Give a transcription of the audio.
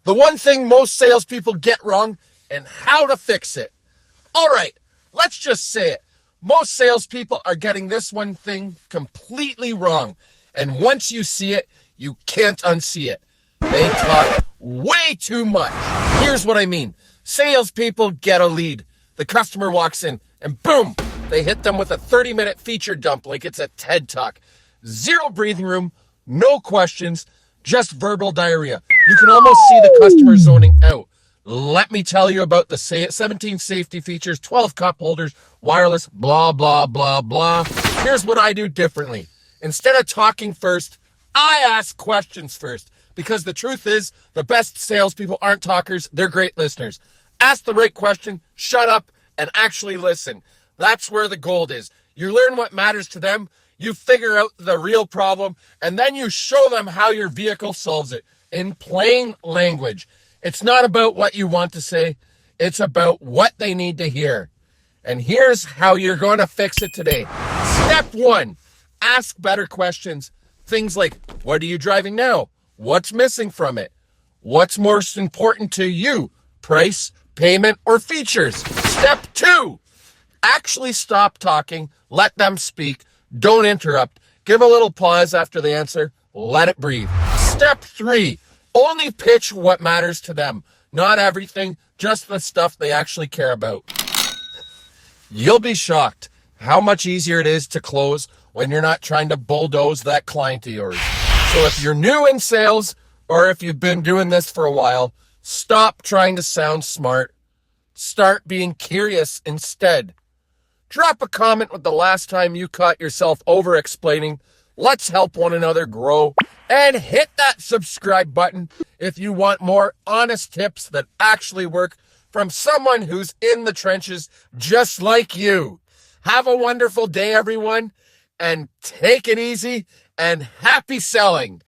the one thing most salespeople get wrong and how to fix it. All right, let's just say it. Most salespeople are getting this one thing completely wrong. And once you see it, you can't unsee it. They talk way too much. Here's what I mean. Salespeople get a lead. The customer walks in and boom, they hit them with a 30-minute feature dump like it's a TED Talk. Zero breathing room, no questions, just verbal diarrhea. You can almost see the customer zoning out. Let me tell you about the 17 safety features, 12 cup holders, wireless, blah, blah, blah, blah. Here's what I do differently. Instead of talking first, I ask questions first. Because the truth is, the best salespeople aren't talkers, they're great listeners. Ask the right question, shut up, and actually listen. That's where the gold is. You learn what matters to them, you figure out the real problem, and then you show them how your vehicle solves it in plain language. It's not about what you want to say, it's about what they need to hear. And here's how you're going to fix it today. Step 1, ask better questions. Things like, what are you driving now? What's missing from it? What's most important to you? Price, payment, or features? Step 2, actually stop talking. Let them speak. Don't interrupt. Give a little pause after the answer. Let it breathe. Step 3, only pitch what matters to them. Not everything, just the stuff they actually care about. You'll be shocked how much easier it is to close when you're not trying to bulldoze that client of yours. So if you're new in sales, or if you've been doing this for a while, stop trying to sound smart. Start being curious instead. Drop a comment with the last time you caught yourself over-explaining. Let's help one another grow. And hit that subscribe button if you want more honest tips that actually work from someone who's in the trenches just like you. Have a wonderful day, everyone, and take it easy. And happy selling.